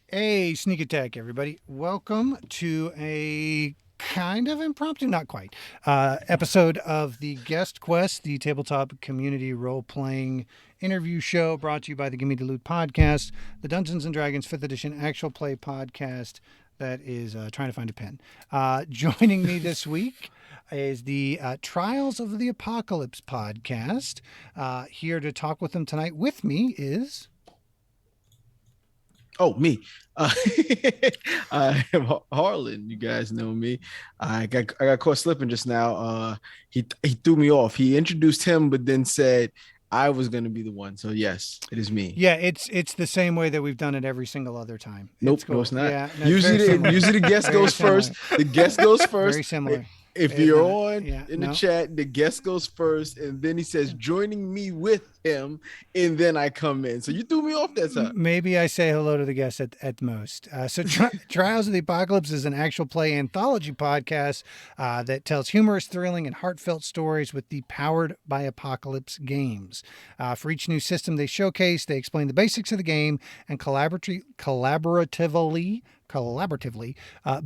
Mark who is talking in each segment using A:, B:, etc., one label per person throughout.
A: Hey, Sneak Attack, everybody. Welcome to a kind of impromptu, not quite, episode of the Guest Quest, the tabletop community role playing interview show brought to you by the Gimme the Loot podcast, the Dungeons and Dragons 5th edition actual play podcast that is trying to find a pen. Joining me this week is the Trials of the Apocalypse podcast. Here to talk with them tonight with me is.
B: Oh, me. Uh, I am Harlan. You guys know me. I got caught slipping just now. He threw me off. He introduced him, but then said I was gonna be the one. So yes, it is me.
A: Yeah, it's the same way that we've done it every single other time. It's
B: Nope, no,
A: cool.
B: it's not.
A: Yeah, no, it's very similar.
B: Usually the guest
A: Very
B: goes
A: similar.
B: first. The guest goes first.
A: Very similar.
B: If
A: It,
B: you're
A: no,
B: on
A: yeah,
B: in the
A: no.
B: chat, the guest goes first, and then he says, joining me with him, and then I come in. So you threw me off that time.
A: Maybe I say hello to the guests at most. Trials of the Apocalypse is an actual play anthology podcast that tells humorous, thrilling, and heartfelt stories with the Powered by Apocalypse games. For each new system they showcase, they explain the basics of the game and collaboratively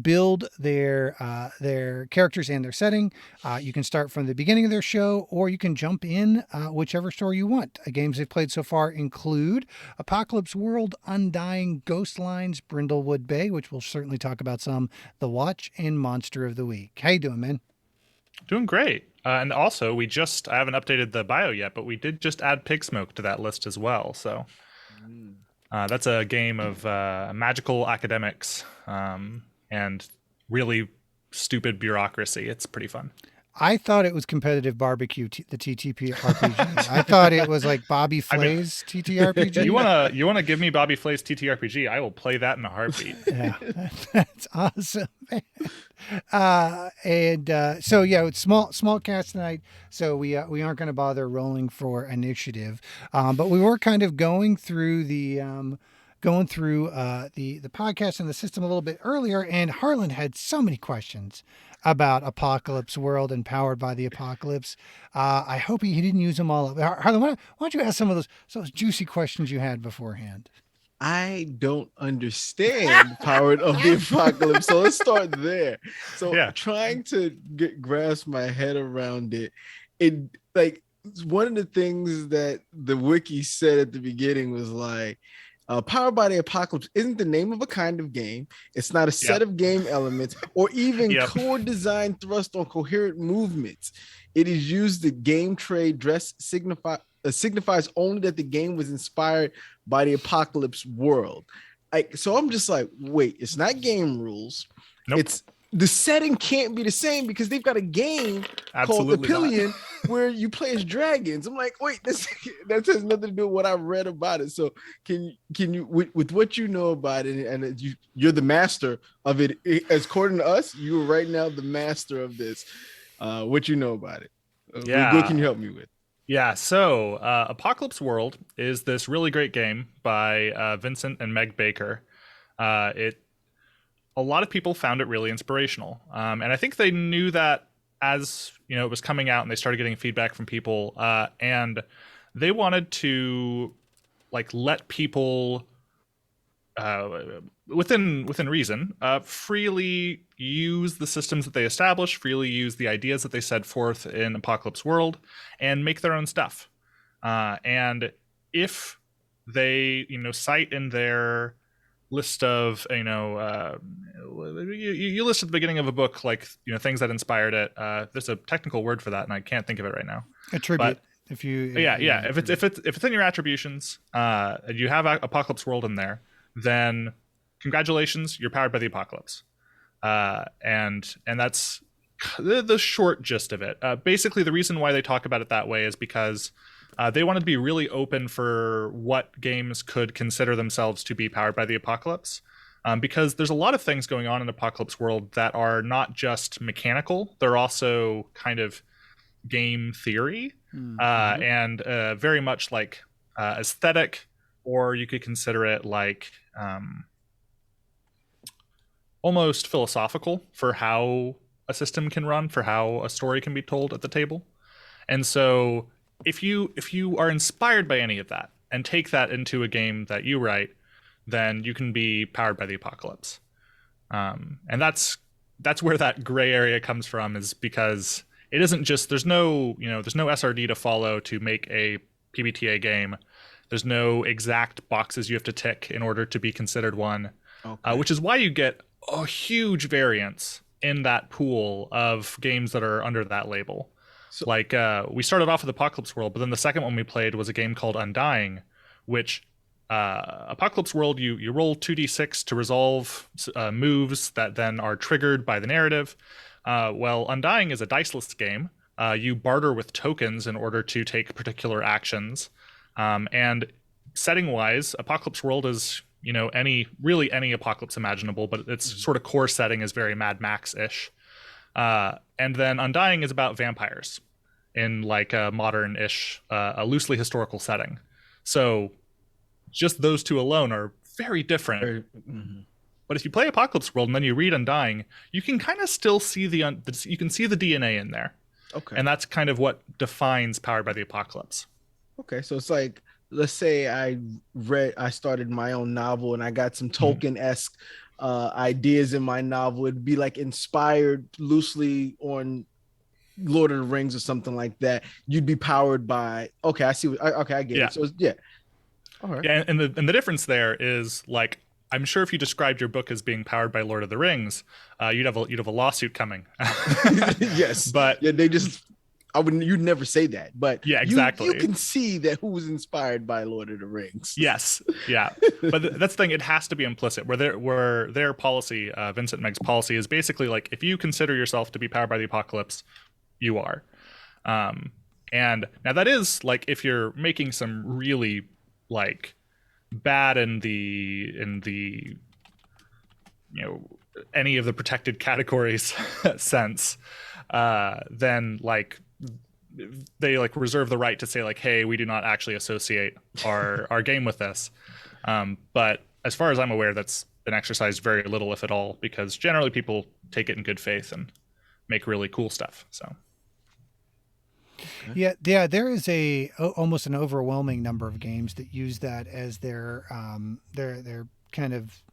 A: build their characters and their setting. You can start from the beginning of their show, or you can jump in whichever story you want. Games they've played so far include Apocalypse World, Undying, Ghostlines, Brindlewood Bay, which we'll certainly talk about some, The Watch, and Monster of the Week. How you doing, man?
C: Doing great. And also, I haven't updated the bio yet, but we did just add Pig Smoke to that list as well. So that's a game of magical academics and really stupid bureaucracy. It's pretty fun.
A: I thought it was competitive barbecue, the TTP RPG. I thought it was like Bobby Flay's TTRPG.
C: You wanna give me Bobby Flay's TTRPG? I will play that in a heartbeat.
A: Yeah, that's awesome. So yeah, it's small cast tonight. So we aren't going to bother rolling for initiative, but we were kind of going through the podcast and the system a little bit earlier, and Harlan had so many questions about Apocalypse World and Powered by the Apocalypse. I hope he didn't use them all up. Harlan, why don't you ask some of those juicy questions you had beforehand?
B: I don't understand Powered of the Apocalypse. So let's start there. So
C: Yeah.
B: trying to grasp my head around it, like one of the things that the wiki said at the beginning was like, Powered by the Apocalypse isn't the name of a kind of game. It's not a set of game elements or even core design thrust on coherent movements. It is used the game trade dress signifies only that the game was inspired by the Apocalypse world. So I'm just like, wait, it's not game rules.
C: Nope.
B: It's the setting can't be the same because they've got a game called Epillion where you play as dragons. I'm like, wait, that has nothing to do with what I read about it. So can you with what you know about it, and you're the master of it, as according to us, you are right now the master of this. What you know about it? What can you help me with?
C: Yeah, so Apocalypse World is this really great game by Vincent and Meg Baker. A lot of people found it really inspirational, and I think they knew that as it was coming out, and they started getting feedback from people, and they wanted to let people within reason freely use the systems that they established, freely use the ideas that they set forth in Apocalypse World, and make their own stuff. And if they cite in their list of you list at the beginning of a book things that inspired it. There's a technical word for that, and I can't think of it right now.
A: Attribute.
C: But if it's in your attributions, and you have Apocalypse World in there, then congratulations, you're powered by the Apocalypse. And that's the short gist of it. Basically, the reason why they talk about it that way is because they wanted to be really open for what games could consider themselves to be powered by the Apocalypse. Because there's a lot of things going on in Apocalypse World that are not just mechanical, they're also kind of game theory, and very much like aesthetic, or you could consider it like almost philosophical for how a system can run, for how a story can be told at the table. And so if you are inspired by any of that and take that into a game that you write, then you can be powered by the apocalypse. And that's where that gray area comes from, is because it isn't just, there's no SRD to follow to make a PBTA game. There's no exact boxes you have to tick in order to be considered one, which is why you get a huge variance in that pool of games that are under that label. So, like we started off with Apocalypse World, but then the second one we played was a game called Undying, which Apocalypse World, you roll 2d6 to resolve moves that then are triggered by the narrative. Well, Undying is a diceless game. You barter with tokens in order to take particular actions. And setting-wise, Apocalypse World is, any apocalypse imaginable, but its sort of core setting is very Mad Max-ish. And then Undying is about vampires in like a modern-ish, a loosely historical setting. So just those two alone are very different. But if you play Apocalypse World and then you read Undying, you can kind of still see you can see the DNA in there.
B: Okay.
C: And that's kind of what defines Powered by the Apocalypse.
B: Okay, so it's like, let's say I started my own novel and I got some Tolkien-esque ideas in my novel. It'd be like inspired loosely on Lord of the Rings or something like that. You'd be powered by, okay, I see. I get it. So yeah. All right.
C: Yeah, and the difference there is, like, I'm sure if you described your book as being powered by Lord of the Rings, you'd have a lawsuit coming.
B: Yes,
C: but
B: yeah, you'd never say that, but
C: yeah, exactly.
B: You can see that who was inspired by Lord of the Rings.
C: Yes, yeah, but that's the thing; it has to be implicit. Where their policy, Vincent and Meg's policy, is basically like, if you consider yourself to be powered by the apocalypse, you are. And now that is like if you're making some really like bad in the any of the protected categories sense, then like they like reserve the right to say like, hey, we do not actually associate our game with this. But as far as I'm aware, that's been exercised very little, if at all, because generally people take it in good faith and make really cool stuff. So
A: yeah, there is almost an overwhelming number of games that use that as their kind of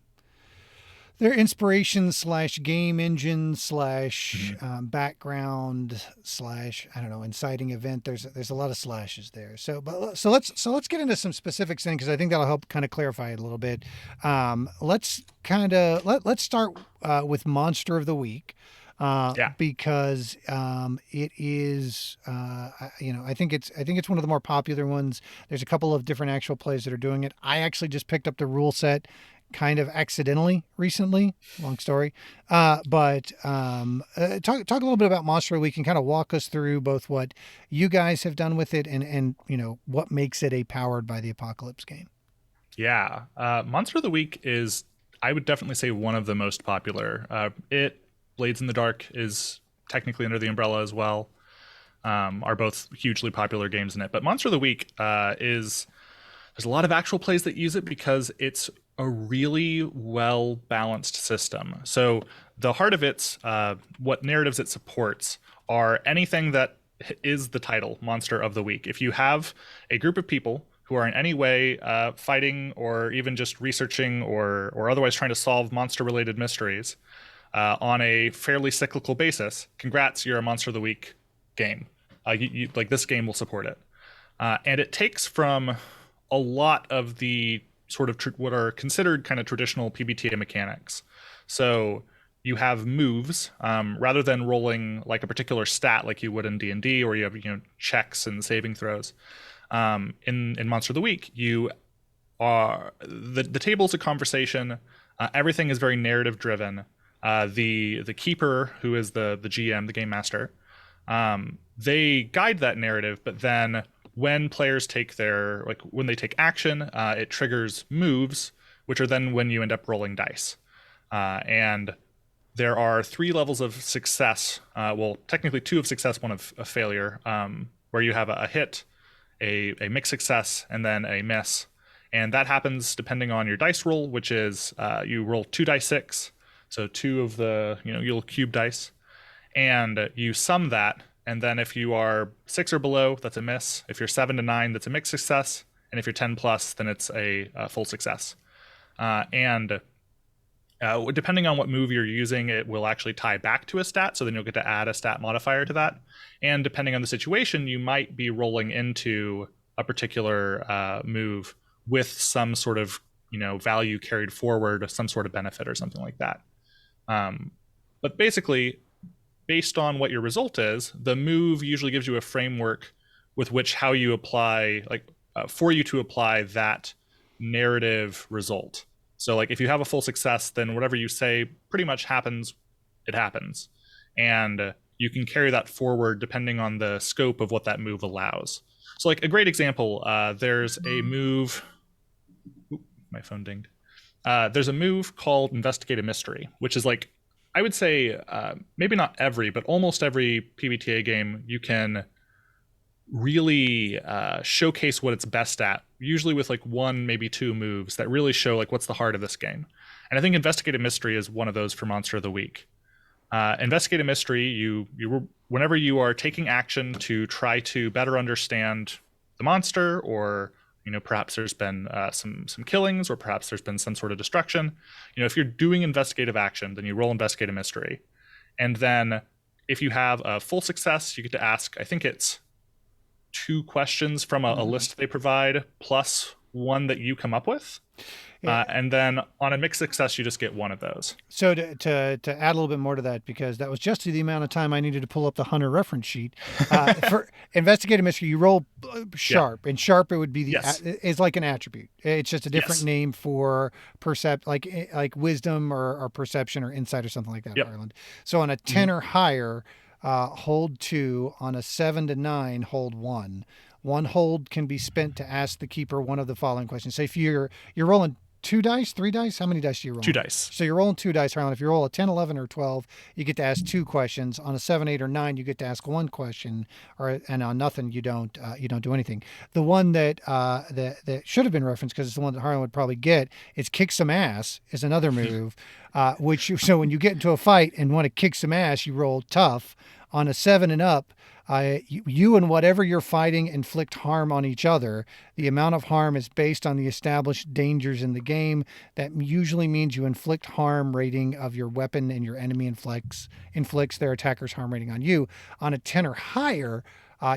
A: their inspiration / game engine / background / I don't know, inciting event. There's a lot of slashes there. So let's get into some specifics then, because I think that'll help kind of clarify it a little bit. Let's start with Monster of the Week. Because it is, I think it's one of the more popular ones. There's a couple of different actual plays that are doing it. I actually just picked up the rule set kind of accidentally recently. Long story. But talk a little bit about Monster of the Week and kind of walk us through both what you guys have done with it and what makes it a Powered by the Apocalypse game.
C: Yeah. Monster of the Week is, I would definitely say, one of the most popular. Blades in the Dark is technically under the umbrella as well, are both hugely popular games in it. But Monster of the Week there's a lot of actual plays that use it because it's a really well-balanced system. So the heart of it, what narratives it supports, are anything that is the title, Monster of the Week. If you have a group of people who are in any way fighting or even just researching or otherwise trying to solve monster-related mysteries, on a fairly cyclical basis, congrats, you're a Monster of the Week game. Like, this game will support it. And it takes from a lot of the sort of what are considered kind of traditional PBTA mechanics. So you have moves, rather than rolling like a particular stat like you would in D&D, or you have checks and saving throws. In Monster of the Week, you are the table's a conversation. Everything is very narrative driven. The keeper, who is the GM, the game master, they guide that narrative, but then when players take when they take action, it triggers moves, which are then when you end up rolling dice. And there are 3 levels of success. Well, technically 2 of success, 1 of failure, where you have a hit, a mixed success, and then a miss. And that happens depending on your dice roll, which is you roll 2 dice 6. So 2 of the, you'll cube dice, and you sum that. And then if you are 6 or below, that's a miss. If you're 7 to 9, that's a mixed success. And if you're 10 plus, then it's a full success. and depending on what move you're using, it will actually tie back to a stat, so then you'll get to add a stat modifier to that. And depending on the situation, you might be rolling into a particular move with some sort of value carried forward, some sort of benefit or something like that. But basically, based on what your result is, the move usually gives you a framework with which how you apply, for you to apply that narrative result. So like if you have a full success, then whatever you say pretty much happens, it happens. And you can carry that forward depending on the scope of what that move allows. So like a great example, there's a move, my phone dinged. There's a move called Investigate a Mystery, which is like, I would say maybe not every, but almost every PBTA game you can really showcase what it's best at, usually with like one, maybe two moves that really show like what's the heart of this game. And I think Investigate a Mystery is one of those for Monster of the Week. Investigate a Mystery, you whenever you are taking action to try to better understand the monster, or perhaps there's been some killings, or perhaps there's been some sort of destruction. If you're doing investigative action, then you roll Investigate a Mystery. And then if you have a full success, you get to ask, I think it's 2 questions from a list they provide, plus one that you come up with. Yeah. And then on a mixed success, you just get one of those.
A: So to add a little bit more to that, because that was just the amount of time I needed to pull up the Hunter reference sheet. For Investigate a Mystery, you roll sharp, and sharp it would be is like an attribute. It's just a different name for like wisdom or perception or insight or something like that. Ireland. So on a 10 or higher, hold 2. On a 7 to 9, hold 1. One hold can be spent to ask the keeper one of the following questions. So if you're rolling 2 dice, 3 dice, how many dice do you roll?
C: 2 dice.
A: So you're rolling 2 dice, Harlan. If you roll a 10, 11, or 12, you get to ask 2 questions. On a 7, 8, or 9, you get to ask 1 question, and on nothing, you don't do anything. The one that should have been referenced, because it's the one that Harlan would probably get, is Kick Some Ass is another move, so when you get into a fight and want to kick some ass, you roll tough. On a 7 and up, you and whatever you're fighting inflict harm on each other. The amount of harm is based on the established dangers in the game. That usually means you inflict harm rating of your weapon, and your enemy inflicts their attacker's harm rating on you. On a 10 or higher,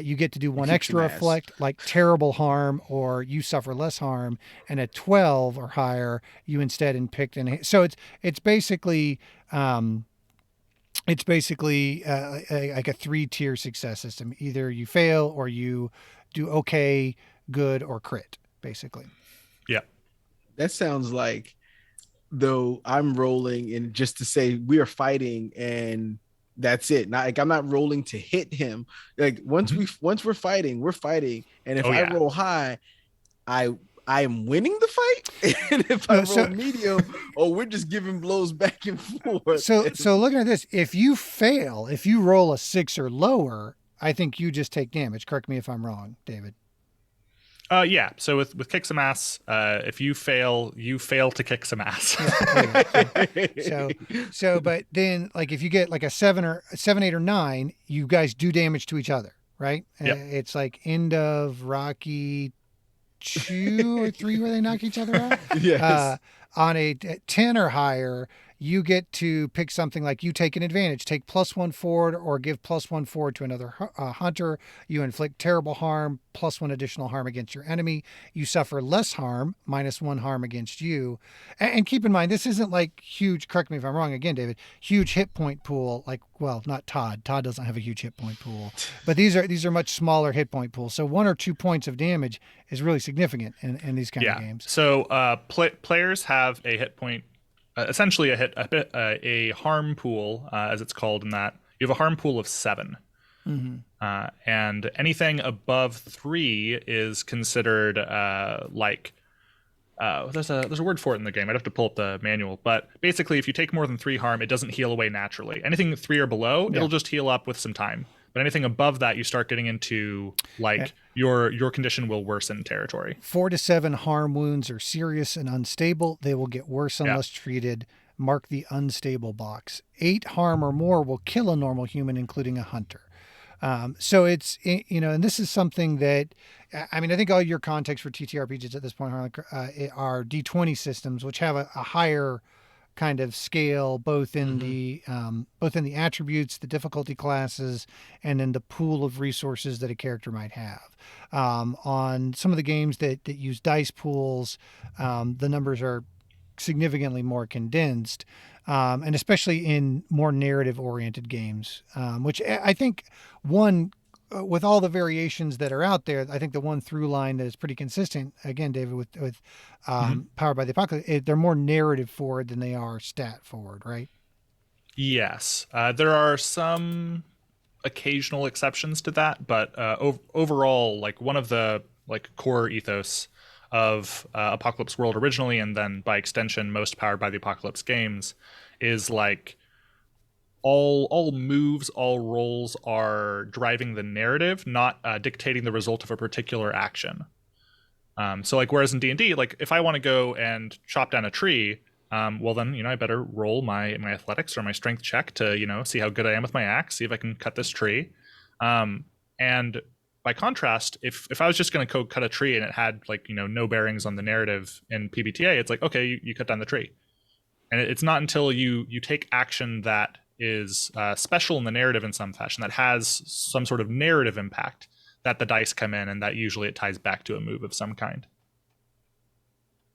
A: you get to do one extra effect, like terrible harm, or you suffer less harm. And at 12 or higher, you instead picked. So it's basically like a 3-tier success system. Either you fail, or you do okay, good, or crit, basically.
C: Yeah.
B: That sounds like, though, I'm rolling and just to say we are fighting and that's it. Not like I'm not rolling to hit him. Like once we're fighting, and if I roll high, I am winning the fight. And if I roll medium, we're just giving blows back and forth.
A: So looking at this, if you roll a 6 or lower, I think you just take damage. Correct me if I'm wrong, David.
C: Yeah. So with Kick Some Ass, if you fail to kick some ass.
A: But then like if you get like a 7, 8, or 9, you guys do damage to each other, right?
C: Yep.
A: It's like end of Rocky 2 or 3 where they knock each other out.
B: Yes.
A: On a 10 or higher, you get to pick something like you take an advantage, take +1 forward, or give +1 forward to another hunter. You inflict terrible harm, +1 additional harm against your enemy. You suffer less harm, -1 harm against you. And keep in mind, this isn't like huge, correct me if I'm wrong again, David, huge hit point pool, like, well, not Todd. Todd doesn't have a huge hit point pool, but these are much smaller hit point pools. So 1 or 2 points of damage is really significant in these kind of games.
C: So players have a hit point, essentially a harm pool, as it's called, in that you have a harm pool of 7. Mm-hmm. And anything above 3 is considered there's a word for it in the game. I'd have to pull up the manual, but basically if you take more than 3 harm, it doesn't heal away naturally. Anything 3 or below, it'll just heal up with some time. But anything above that, you start getting into your condition will worsen territory.
A: 4 to 7 harm wounds are serious and unstable. They will get worse unless treated. Mark the unstable box. 8 harm or more will kill a normal human, including a hunter. So it's, and this is something that, I mean, I think all your context for TTRPGs at this point are D20 systems, which have a higher kind of scale, both in the attributes, the difficulty classes, and in the pool of resources that a character might have. On some of the games that use dice pools, the numbers are significantly more condensed, and especially in more narrative oriented games, which I think with all the variations that are out there, I think the one through line that is pretty consistent, again, David, with Powered by the Apocalypse, they're more narrative forward than they are stat forward, right?
C: Yes, there are some occasional exceptions to that, but overall, like one of the like core ethos of Apocalypse World originally, and then by extension most Powered by the Apocalypse games, is like all moves, all rolls are driving the narrative, not dictating the result of a particular action. So like whereas in D&D, like if I want to go and chop down a tree, well then I better roll my athletics or my strength check to see how good I am with my axe, see if I can cut this tree. And by contrast, if I was just going to cut a tree and it had like no bearings on the narrative in PBTA, it's like, okay, you cut down the tree, and it's not until you take action that is special in the narrative in some fashion, that has some sort of narrative impact, that the dice come in, and that usually it ties back to a move of some kind.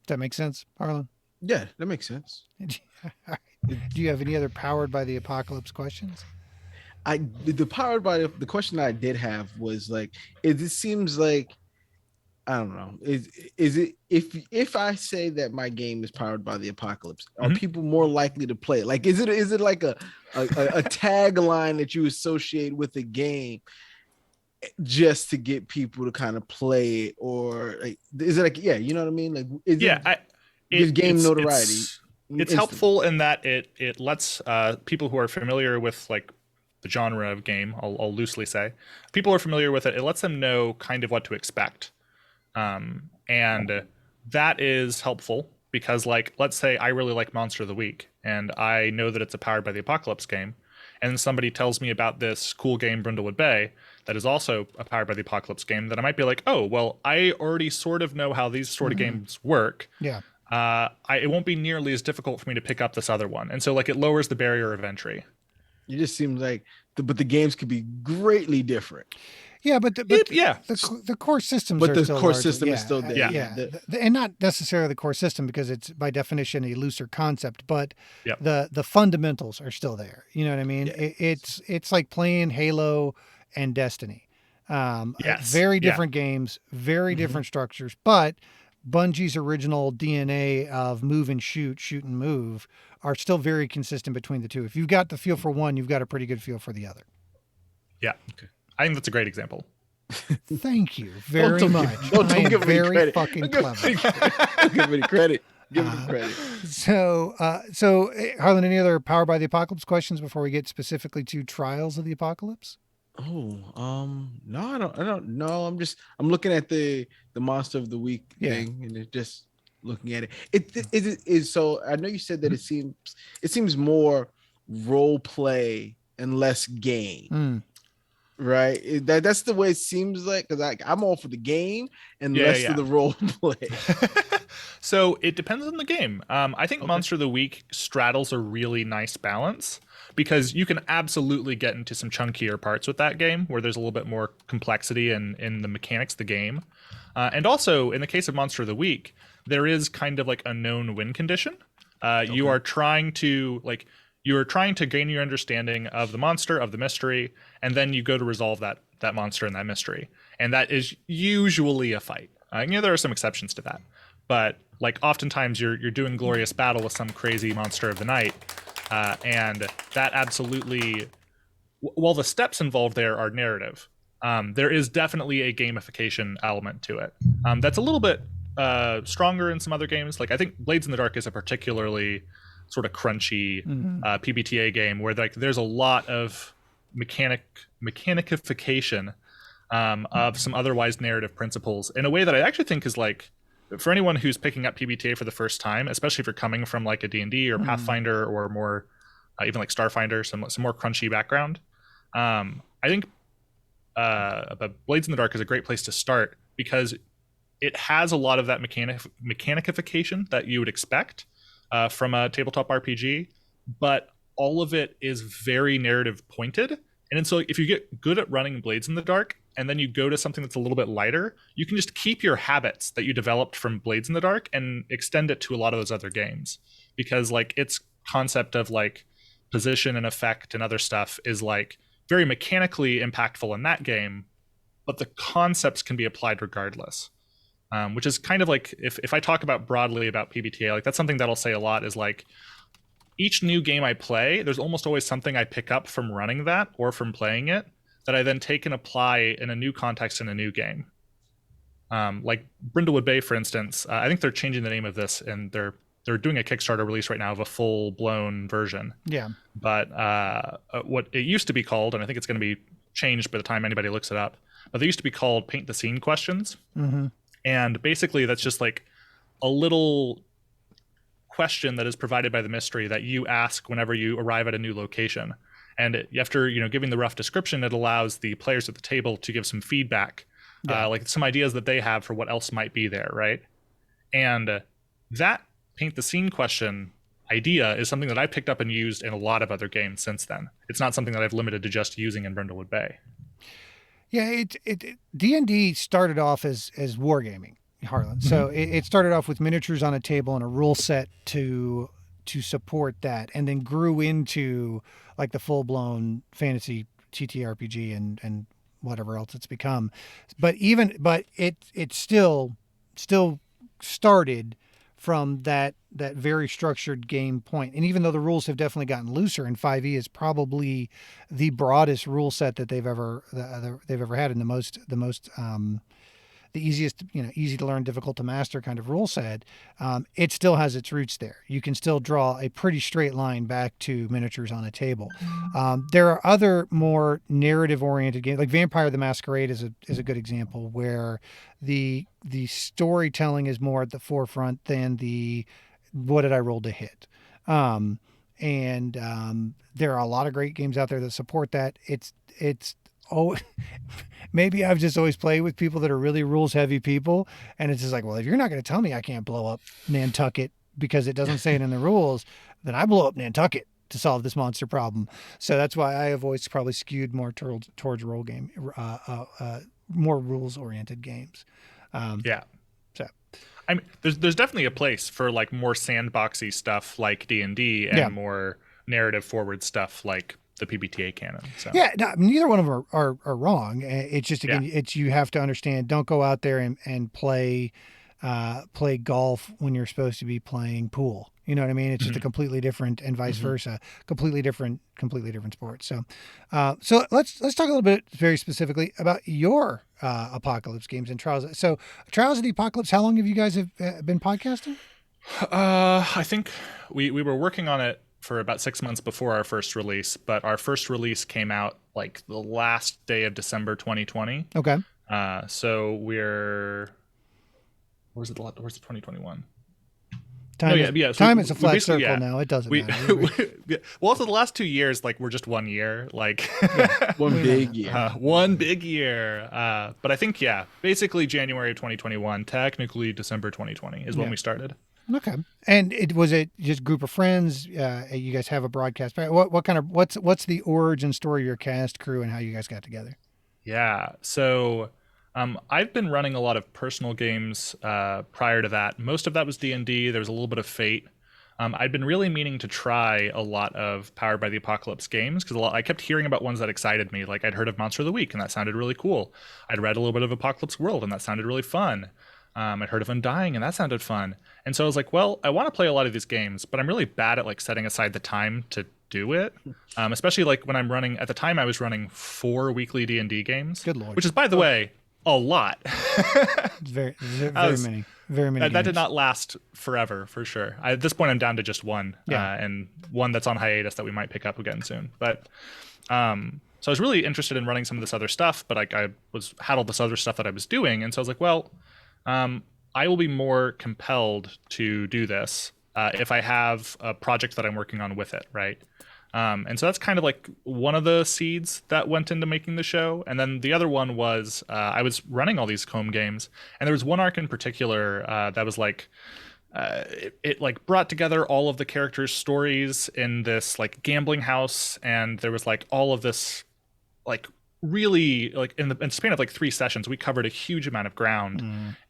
A: Does that make sense, Harlan?
B: Yeah, that makes sense.
A: Do you have any other Powered by the Apocalypse questions?
B: The question I did have was like, it seems like, I don't know, is it if I say that my game is powered by the apocalypse, are people more likely to play it? Like, is it like a tagline that you associate with the game just to get people to kind of play it, or like, is it like, yeah, you know what I mean? Like, gives game notoriety.
C: It's helpful in that it lets people who are familiar with like the genre of game, I'll loosely say, people who are familiar with it, it lets them know kind of what to expect. And that is helpful because, like, let's say I really like Monster of the Week and I know that it's a Powered by the Apocalypse game, and somebody tells me about this cool game, Brindlewood Bay, that is also a Powered by the Apocalypse game, that I might be like, oh, well, I already sort of know how these sort of games work.
A: Yeah.
C: It won't be nearly as difficult for me to pick up this other one. And so, like, it lowers the barrier of entry.
B: It just seems like, but the games could be greatly different.
A: Yeah, but the core systems
B: but
A: are
B: the
A: still
B: core
A: larger.
B: system is still there.
A: Yeah. And not necessarily the core system because it's by definition a looser concept, but the fundamentals are still there. You know what I mean? Yeah. It's like playing Halo and Destiny. Very different games, very different structures, but Bungie's original DNA of move and shoot and move are still very consistent between the two. If you've got the feel for one, you've got a pretty good feel for the other.
C: Yeah. Okay. I think that's a great example.
A: Thank you very much.
B: Don't give me
A: very
B: credit.
A: fucking clever.
B: Don't give me credit. Give me credit.
A: So Harlan, any other Powered by the Apocalypse questions before we get specifically to Trials of the Apocalypse?
B: No, I don't know. I'm looking at the Monster of the Week thing, and it's just looking at it. It is so. I know you said that it seems more role play and less game. Right, that's the way it seems like, because I'm all for the game and less of the role play.
C: So it depends on the game. I think Monster of the Week straddles a really nice balance, because you can absolutely get into some chunkier parts with that game where there's a little bit more complexity in the mechanics of the game. And also, in the case of Monster of the Week, there is kind of like a known win condition. You are trying to gain your understanding of the monster, of the mystery, and then you go to resolve that monster and that mystery. And that is usually a fight. There are some exceptions to that. But like oftentimes you're doing glorious battle with some crazy monster of the night. And that absolutely, while the steps involved there are narrative, there is definitely a gamification element to it. That's a little bit stronger in some other games. Like I think Blades in the Dark is a particularly sort of crunchy PBTA game where like there's a lot of mechanikification of some otherwise narrative principles in a way that I actually think is like, for anyone who's picking up PBTA for the first time, especially if you're coming from like a D&D or Pathfinder or more even like Starfinder, some more crunchy background, I think Blades in the Dark is a great place to start because it has a lot of that mechanicification that you would expect from a tabletop RPG, but all of it is very narrative pointed. And so if you get good at running Blades in the Dark and then you go to something that's a little bit lighter, you can just keep your habits that you developed from Blades in the Dark and extend it to a lot of those other games. Because like its concept of like position and effect and other stuff is like very mechanically impactful in that game, but the concepts can be applied regardless. Which is kind of like if I talk about broadly about PBTA, like that's something that I'll say a lot is like each new game I play, there's almost always something I pick up from running that or from playing it that I then take and apply in a new context in a new game. Like Brindlewood Bay, for instance, I think they're changing the name of this and they're doing a Kickstarter release right now of a full-blown version.
A: Yeah.
C: But what it used to be called, and I think it's going to be changed by the time anybody looks it up, but they used to be called Paint the Scene questions.
A: Mm-hmm.
C: And basically that's just like a little question that is provided by the mystery that you ask whenever you arrive at a new location. And after giving the rough description, it allows the players at the table to give some feedback, like some ideas that they have for what else might be there, right? And that paint the scene question idea is something that I picked up and used in a lot of other games since then. It's not something that I've limited to just using in Brindlewood Bay.
A: Yeah, D&D started off as wargaming, Harlan. So it started off with miniatures on a table and a rule set to support that, and then grew into like the full-blown fantasy TTRPG and whatever else it's become. But it still started from that very structured game point. And even though the rules have definitely gotten looser, and 5e is probably the broadest rule set that they've ever had, and the easiest, easy to learn, difficult to master kind of rule set, it still has its roots there. You can still draw a pretty straight line back to miniatures on a table. There are other more narrative-oriented games, like Vampire the Masquerade is a good example, where the storytelling is more at the forefront than the what did I roll to hit. There are a lot of great games out there that support that. Maybe I've just always played with people that are really rules heavy people, and it's just like, well, if you're not going to tell me I can't blow up Nantucket because it doesn't say it in the rules, then I blow up Nantucket to solve this monster problem. So that's why I have always probably skewed more towards role game, more rules oriented games.
C: Yeah.
A: So
C: I mean, there's definitely a place for like more sandboxy stuff like D&D and more narrative forward stuff like the PBTA canon. So.
A: Yeah, no, neither one of them are wrong. It's just, again, you have to understand, don't go out there and play golf when you're supposed to be playing pool. You know what I mean? It's just a completely different, and vice versa, completely different sport. So let's talk a little bit very specifically about your Apocalypse games and Trials. So Trials of the Apocalypse, how long have you guys been podcasting?
C: I think we were working on it for about 6 months before our first release, but our first release came out like the last day of December 2020.
A: Okay.
C: So where's it 2021?
A: Time is a flat circle now. It doesn't matter.
C: Well, also the last 2 years, like we're just 1 year, like
B: one big year.
C: One big year. But I think, basically January of 2021, technically December 2020 is when we started.
A: Okay. And was it just a group of friends? You guys have a broadcast. What's the origin story of your cast crew and how you guys got together?
C: Yeah. So I've been running a lot of personal games prior to that. Most of that was D&D. There was a little bit of Fate. I'd been really meaning to try a lot of Powered by the Apocalypse games because I kept hearing about ones that excited me. Like I'd heard of Monster of the Week and that sounded really cool. I'd read a little bit of Apocalypse World and that sounded really fun. I'd heard of Undying and that sounded fun. And so I was like, well, I want to play a lot of these games, but I'm really bad at like setting aside the time to do it. Especially like when I'm running, at the time I was running 4 weekly D&D games.
A: Good Lord.
C: Which is, by the way, a lot.
A: It's very many. That
C: did not last forever, for sure. At this point, I'm down to just one, and one that's on hiatus that we might pick up again soon. But so I was really interested in running some of this other stuff, but I had all this other stuff that I was doing, and so I was like, well, I will be more compelled to do this if I have a project that I'm working on with it, right? And so that's kind of like one of the seeds that went into making the show. And then the other one was I was running all these home games, and there was one arc in particular that was like it like brought together all of the characters' stories in this like gambling house, and there was like all of this like really like in the span of like 3 sessions we covered a huge amount of ground,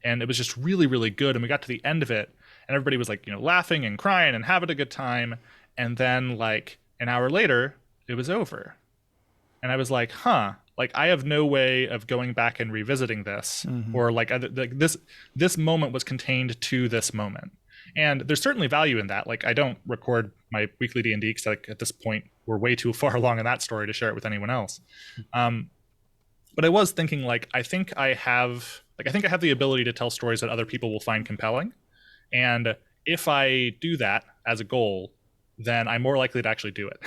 C: and it was just really really good. And we got to the end of it, and everybody was like, you know, laughing and crying and having a good time. And then like an hour later it was over, and I was like, like I have no way of going back and revisiting this, or like this moment was contained to this moment. And there's certainly value in that. Like I don't record my weekly D&D because like at this point we're way too far along in that story to share it with anyone else. But I was thinking like I think I have the ability to tell stories that other people will find compelling, and if I do that as a goal, then I'm more likely to actually do it.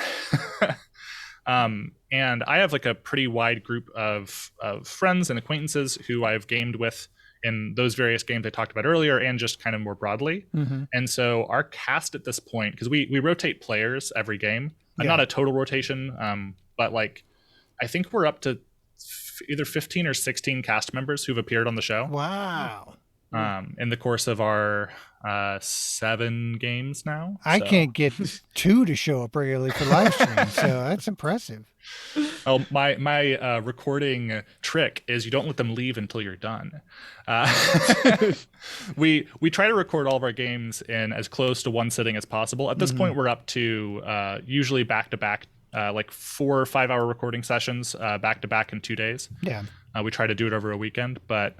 C: And I have like a pretty wide group of friends and acquaintances who I've gamed with in those various games I talked about earlier, and just kind of more broadly. And so our cast at this point, because we rotate players every game, not a total rotation, but like I think we're up to either 15 or 16 cast members who've appeared on the show.
A: Wow.
C: In the course of our 7 games now.
A: I can't get 2 to show up regularly for live stream, so that's impressive.
C: Oh, my recording trick is you don't let them leave until you're done. We try to record all of our games in as close to one sitting as possible. At this point, we're up to usually back-to-back, like 4 or 5 hour recording sessions back-to-back in 2 days.
A: Yeah.
C: We try to do it over a weekend, but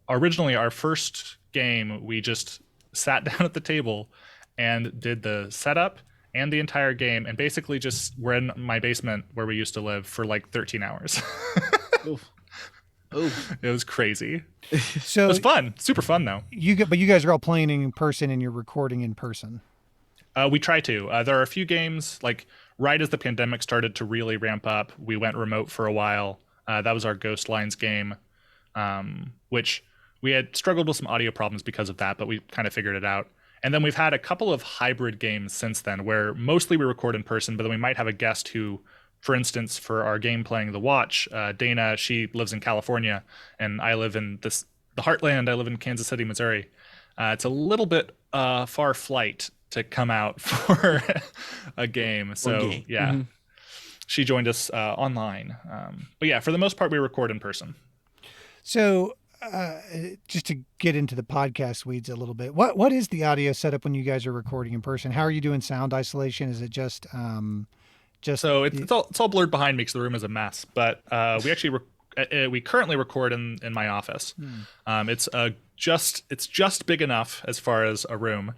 C: originally our first game, we just sat down at the table and did the setup and the entire game, and basically just were in my basement where we used to live for like 13 hours. It was crazy.
A: So
C: it was fun, super fun though.
A: But you guys are all playing in person and you're recording in person.
C: We try to. There are a few games, like right as the pandemic started to really ramp up, we went remote for a while. That was our Ghost Lines game, which we had struggled with some audio problems because of that, but we kind of figured it out. And then we've had a couple of hybrid games since then, where mostly we record in person, but then we might have a guest who, for instance, for our game playing The Watch, Dana, she lives in California, and I live in the heartland. I live in Kansas City, Missouri. It's a little bit far flight to come out for a game. So yeah, she joined us online. But yeah, for the most part, we record in person.
A: So just to get into the podcast weeds a little bit, what is the audio setup when you guys are recording in person? How are you doing sound isolation? Is it just
C: so it's all blurred behind me because the room is a mess, but we actually we currently record in my office. It's just big enough as far as a room.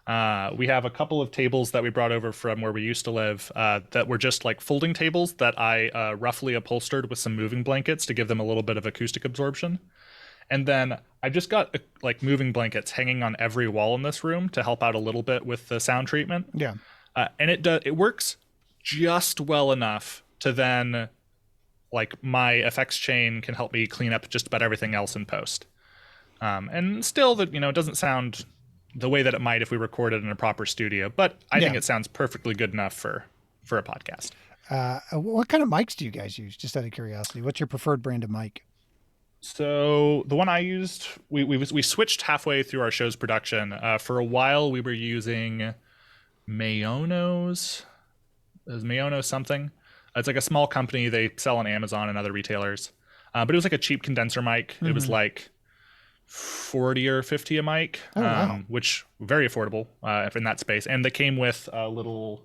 C: We have a couple of tables that we brought over from where we used to live that were just like folding tables that I roughly upholstered with some moving blankets to give them a little bit of acoustic absorption. And then I've just got like moving blankets hanging on every wall in this room to help out a little bit with the sound treatment.
A: Yeah.
C: And it works just well enough to then like my effects chain can help me clean up just about everything else in post. And still that, it doesn't sound the way that it might if we recorded in a proper studio, but I think it sounds perfectly good enough for a podcast.
A: What kind of mics do you guys use? Just out of curiosity, what's your preferred brand of mic?
C: So the one I used, we switched halfway through our show's production. For a while, we were using Mayono's. Is Mayono something? It's like a small company. They sell on Amazon and other retailers. But it was like a cheap condenser mic. It was like 40 or 50 a mic,
A: wow.
C: Which very affordable in that space. And they came with little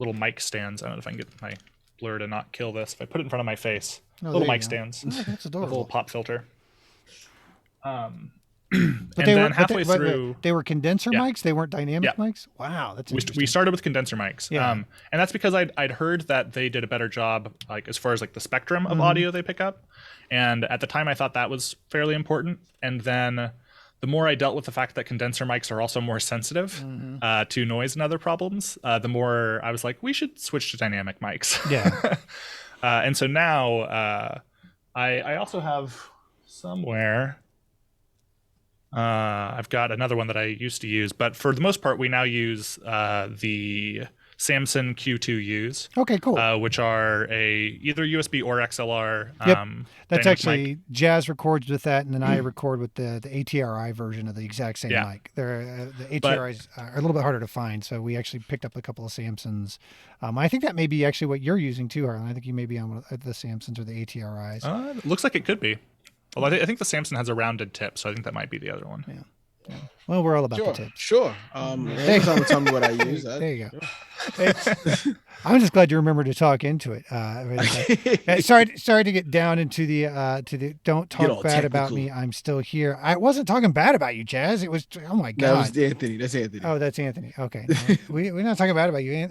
C: mic stands. I don't know if I can get my blur to not kill this. If I put it in front of my face. Little mic stands.
A: Oh, that's adorable.
C: A little pop filter.
A: But
C: and then halfway through,
A: they were condenser mics. They weren't dynamic mics. Wow, that's interesting.
C: We started with condenser mics.
A: Yeah.
C: And that's because I'd heard that they did a better job, like as far as like the spectrum of audio they pick up. And at the time, I thought that was fairly important. And then the more I dealt with the fact that condenser mics are also more sensitive to noise and other problems, the more I was like, we should switch to dynamic mics.
A: Yeah.
C: And so now I also have somewhere, I've got another one that I used to use, but for the most part, we now use the Samson Q2Us,
A: Okay, cool.
C: which are either USB or XLR.
A: Yep. That's
C: dynamic
A: actually
C: mic.
A: Jazz records with that, and then I record with the ATRI version of the exact same
C: Yeah.
A: mic. The
C: But-
A: ATRIs are a little bit harder to find, so we actually picked up a couple of Samsons. I think that may be actually what you're using too, Harlan. I think you may be on one of the Samsons or the ATRIs.
C: It looks like it could be. Well, I think the Samson has a rounded tip, so I think that might be the other one.
A: Yeah. Well, we're all about
B: Sure,
A: the tips.
B: sure. Amazon will tell me what I use.
A: There you go. I'm just glad you remembered to talk into it. Sorry to get down into the don't
B: Get all
A: talk bad about
B: technical.
A: me. I'm still here. I wasn't talking bad about you, Jazz. It was, oh my
B: That was
A: God.
B: Anthony. That's Anthony.
A: Oh, that's Anthony. Okay. No, we're not talking bad about you.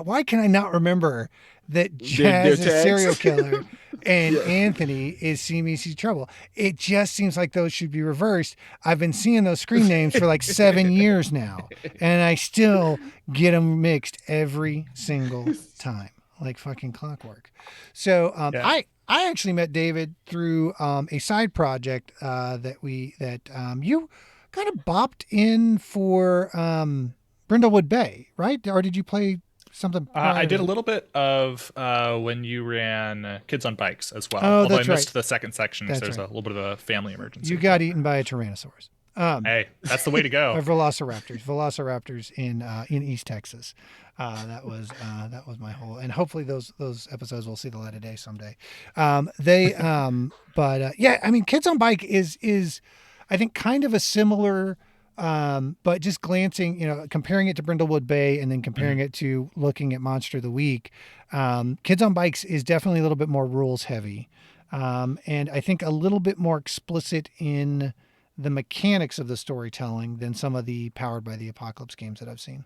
A: Why can I not remember that
B: Their
A: Jazz is
B: tags?
A: serial killer and Anthony is See Me See Trouble? It just seems like those should be reversed. I've been seeing those screen names for like 7 years now, and I still get them mixed every single time, like fucking clockwork. So
C: Yeah.
A: I actually met David through a side project that you kind of bopped in for Brindlewood Bay, right? Or did you play something?
C: I did a
A: prior?
C: little bit of when you ran Kids on Bikes as well.
A: Oh,
C: although
A: that's
C: I missed
A: right.
C: the second section because
A: That's
C: there's a little bit of a family emergency.
A: You got eaten by a Tyrannosaurus.
C: Hey, that's the way to go.
A: Velociraptors in East Texas. That was my whole, and hopefully those episodes will see the light of day someday. Yeah, I mean, Kids on Bike is I think kind of a similar, but just glancing, comparing it to Brindlewood Bay and then comparing it to looking at Monster of the Week. Kids on Bikes is definitely a little bit more rules heavy, and I think a little bit more explicit in the mechanics of the storytelling than some of the Powered by the Apocalypse games that I've seen.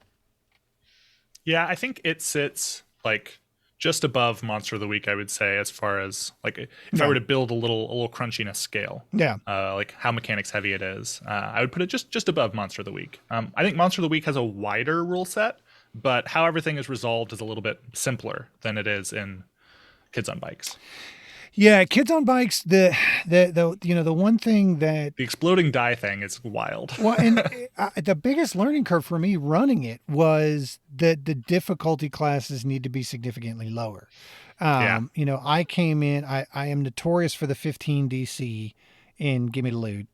C: Yeah, I think it sits like just above Monster of the Week, I would say, as far as like if I were to build a little crunchiness scale,
A: Yeah.
C: like how mechanics heavy it is, I would put it just above Monster of the Week. I think Monster of the Week has a wider rule set, but how everything is resolved is a little bit simpler than it is in Kids on Bikes.
A: Yeah, Kids on Bikes, the one thing that
C: The exploding die thing is wild.
A: well, and the biggest learning curve for me running it was that the difficulty classes need to be significantly lower. I came in, I am notorious for the 15 DC in Gimme the Loot.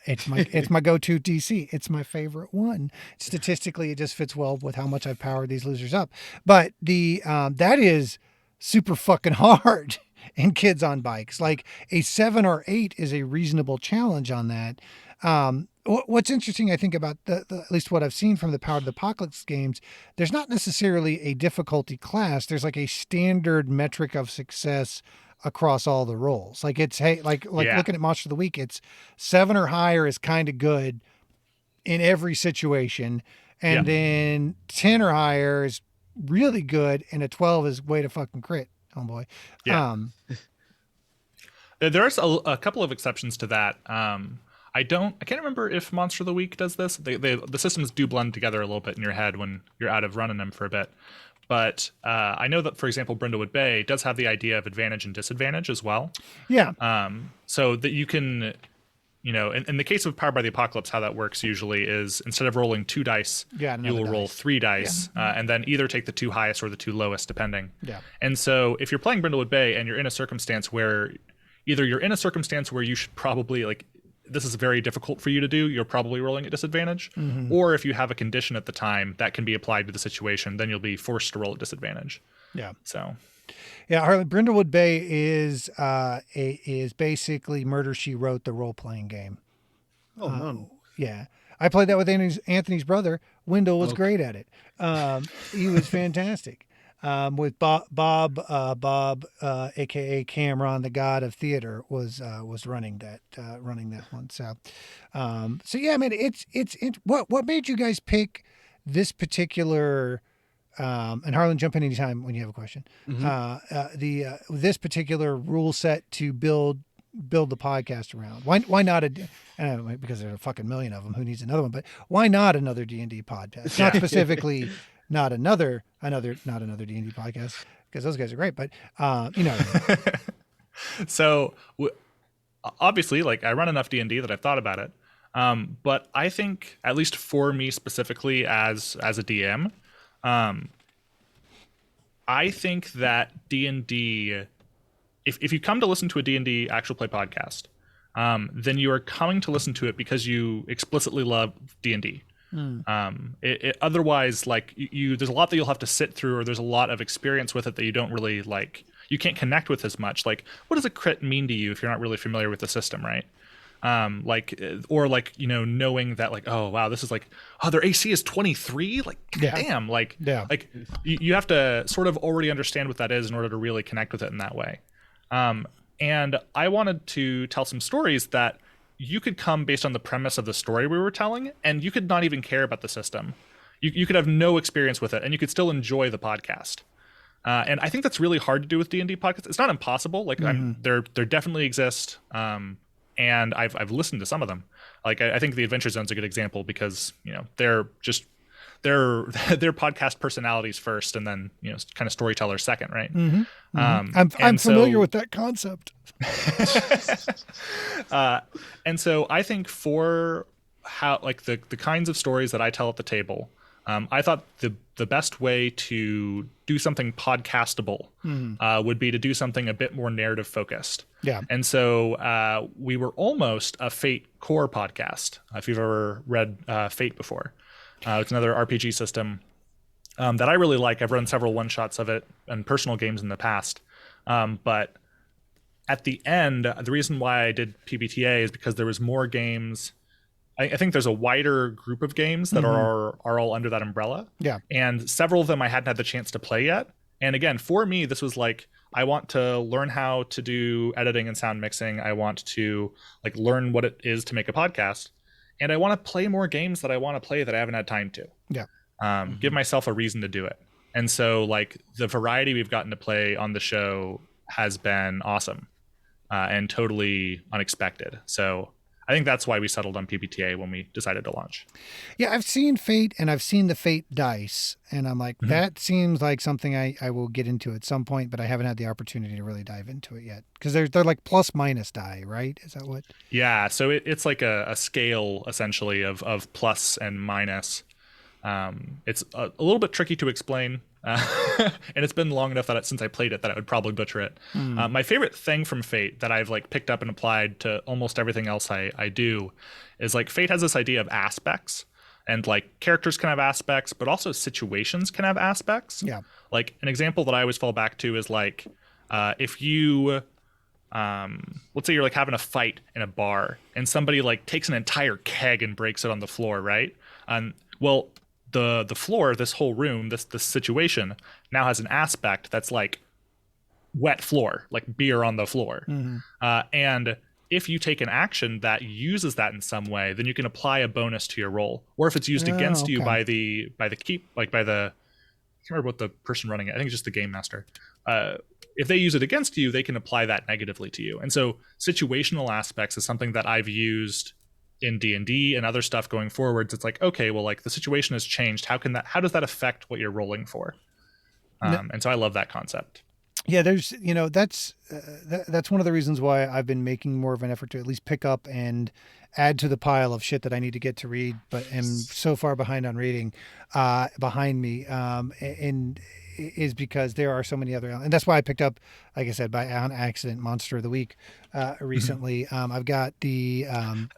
A: It's my go-to DC. It's my favorite one. Statistically, it just fits well with how much I've powered these losers up. But that is super fucking hard in Kids on Bikes. Like a 7 or 8 is a reasonable challenge on that. What's interesting, I think, about at least what I've seen from the Powered the Apocalypse games, there's not necessarily a difficulty class. There's like a standard metric of success across all the roles. Like it's, hey, like
C: Yeah.
A: looking at Monster of the Week, it's 7 or higher is kind of good in every situation. And then 10 or higher is really good. And a 12 is way to fucking crit. Oh boy.
C: Yeah. There's a couple of exceptions to that. I can't remember if Monster of the Week does this. The systems do blend together a little bit in your head when you're out of running them for a bit. But I know that, for example, Brindlewood Bay does have the idea of advantage and disadvantage as well.
A: Yeah.
C: So that you can, in the case of Powered by the Apocalypse, how that works usually is instead of rolling 2 dice,
A: Yeah,
C: you will
A: another
C: roll
A: dice.
C: 3 dice, and then either take the 2 highest or the 2 lowest, depending.
A: Yeah.
C: And so if you're playing Brindlewood Bay and you're in a circumstance where either you're in a circumstance where you should probably this is very difficult for you to do, you're probably rolling at disadvantage. Or if you have a condition at the time that can be applied to the situation, then you'll be forced to roll at disadvantage.
A: Yeah.
C: So
A: Yeah, Harley, Brindlewood Bay is basically Murder She Wrote, the role playing game.
B: Oh no.
A: Yeah, I played that with Anthony's brother. Wendell was great at it. He was fantastic. With Bob, aka Cameron, the god of theater, was running that one. So yeah, man, it's what made you guys pick this particular. And Harlan, jump in anytime when you have a question. This particular rule set to build the podcast around. Why not because there's a fucking million of them. Who needs another one? But why not another D&D podcast? Not specifically, not another D&D podcast, because those guys are great. But
C: So obviously, I run enough D&D that I've thought about it. But I think, at least for me specifically as a DM, I think that D&D, if you come to listen to a D&D actual play podcast, then you are coming to listen to it because you explicitly love D&D. Otherwise, like there's a lot that you'll have to sit through, or there's a lot of experience with it that you don't really like. You can't connect with as much. Like, what does a crit mean to you if you're not really familiar with the system, right? Knowing that, like, oh wow, this is like, oh, their AC is 23. Like, damn, like, like you have to sort of already understand what that is in order to really connect with it in that way. And I wanted to tell some stories that you could come based on the premise of the story we were telling, and you could not even care about the system. You could have no experience with it, and you could still enjoy the podcast. And I think that's really hard to do with D&D podcasts. It's not impossible. Like, there definitely exist, and I've listened to some of them. Like, I think the Adventure Zone's a good example because they're podcast personalities first, and then kind of storytellers second, right?
A: I'm familiar with that concept.
C: And so I think for how, like, the kinds of stories that I tell at the table, I thought the best way to do something podcastable would be to do something a bit more narrative focused.
A: Yeah.
C: And so we were almost a Fate core podcast. If you've ever read Fate before, it's another RPG system that I really like. I've run several one-shots of it and personal games in the past. But at the end, the reason why I did PBTA is because there was more games. I think there's a wider group of games that are all under that umbrella.
A: Yeah.
C: And several of them I hadn't had the chance to play yet. And again, for me, this was like, I want to learn how to do editing and sound mixing. I want to like learn what it is to make a podcast. And I want to play more games that I want to play that I haven't had time to.
A: Yeah.
C: Give myself a reason to do it. And so, like, the variety we've gotten to play on the show has been awesome and totally unexpected. So I think that's why we settled on PBTA when we decided to launch.
A: Yeah, I've seen Fate and I've seen the Fate dice, and I'm like, that seems like something I will get into at some point, but I haven't had the opportunity to really dive into it yet. Because they're like plus minus die, right? Is that what?
C: Yeah, so it's like a scale, essentially, of plus and minus. It's a little bit tricky to explain. And it's been long enough that since I played it that I would probably butcher it. My favorite thing from Fate that I've like picked up and applied to almost everything else I do is like Fate has this idea of aspects, and like characters can have aspects, but also situations can have aspects.
A: Yeah.
C: Like an example that I always fall back to is like if you let's say you're like having a fight in a bar and somebody like takes an entire keg and breaks it on the floor, right? Well, the floor, this whole room, this situation now has an aspect that's like wet floor, like beer on the floor. And if you take an action that uses that in some way, then you can apply a bonus to your roll. Or if it's used against you by the keep, like by the, I can't remember what the person running it, I think it's just the game master. If they use it against you, they can apply that negatively to you. And so situational aspects is something that I've used in D&D and other stuff going forwards. It's like, okay, well, like the situation has changed. How does that affect what you're rolling for? And so I love that concept.
A: Yeah, there's, that's one of the reasons why I've been making more of an effort to at least pick up and add to the pile of shit that I need to get to read, but am so far behind on reading, behind me. And is because there are so many other, and that's why I picked up, like I said, by on accident, Monster of the Week recently. I've got the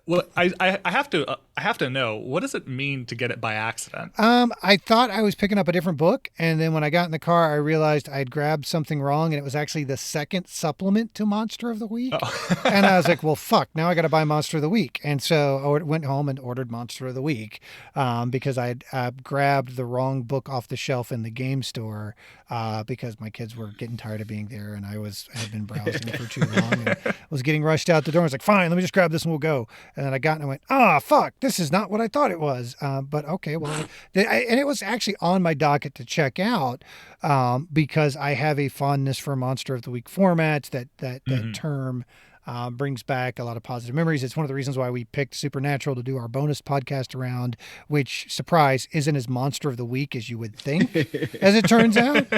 C: well, I have to know, what does it mean to get it by accident?
A: I thought I was picking up a different book, and then when I got in the car, I realized I'd grabbed something wrong, and it was actually the second supplement to Monster of the Week. And I was like, well, fuck, now I got to buy Monster of the Week. And so I went home and ordered Monster of the Week because I had grabbed the wrong book off the shelf in the game store because my kids were getting tired of being there, and I had been browsing for too long and was getting rushed out the door. I was like, fine, let me just grab this and we'll go. And then I got and I went, fuck, this is not what I thought it was. But okay, well, and it was actually on my docket to check out because I have a fondness for Monster of the Week formats. That term brings back a lot of positive memories. It's one of the reasons why we picked Supernatural to do our bonus podcast around, which, surprise, isn't as Monster of the Week as you would think, as it turns out.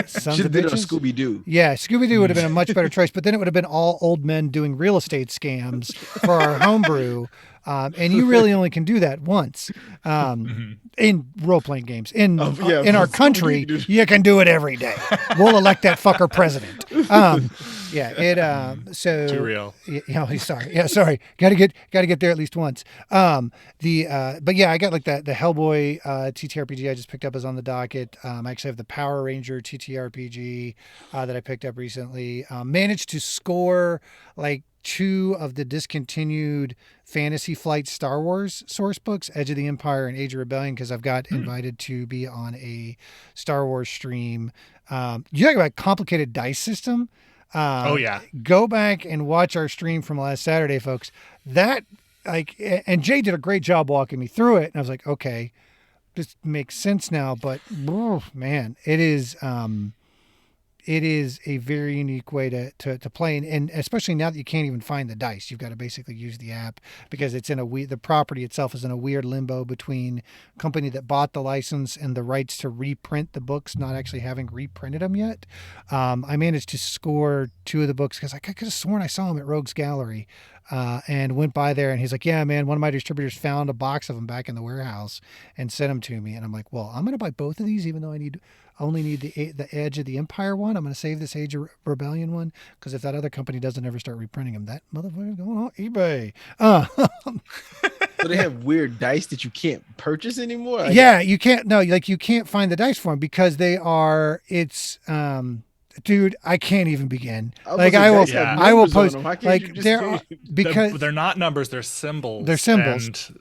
B: Should have did it on Scooby-Doo.
A: Yeah, Scooby-Doo would have been a much better choice, but then it would have been all old men doing real estate scams for our homebrew. And you really only can do that once in role-playing games. In our country, you can do it every day. We'll elect that fucker president. So
C: Too real.
A: Sorry. Got to get there at least once. But yeah, I got like the Hellboy TTRPG I just picked up is on the docket. I actually have the Power Ranger TTRPG that I picked up recently. Managed to score like 2 of the discontinued Fantasy Flight Star Wars source books, Edge of the Empire and Age of Rebellion, because I've got invited to be on a Star Wars stream. You talk about complicated dice system.
C: Oh yeah.
A: Go back and watch our stream from last Saturday, folks. And Jay did a great job walking me through it. And I was like, okay, this makes sense now. But man, it is a very unique way to play, and especially now that you can't even find the dice, you've got to basically use the app because it's in the property itself is in a weird limbo between company that bought the license and the rights to reprint the books, not actually having reprinted them yet. I managed to score 2 of the books because I could have sworn I saw them at Rogues Gallery, and went by there, and he's like, yeah, man, one of my distributors found a box of them back in the warehouse and sent them to me, and I'm like, well, I'm going to buy both of these even though I only need the Edge of the Empire one. I'm going to save this Age of Rebellion one because if that other company doesn't ever start reprinting them, that motherfucker's going on eBay.
B: So they have weird dice that you can't purchase anymore?
A: You can't. No, like you can't find the dice for them because they are. It's dude, I can't even begin. I will post like because
C: they're not numbers, they're symbols.
A: They're symbols.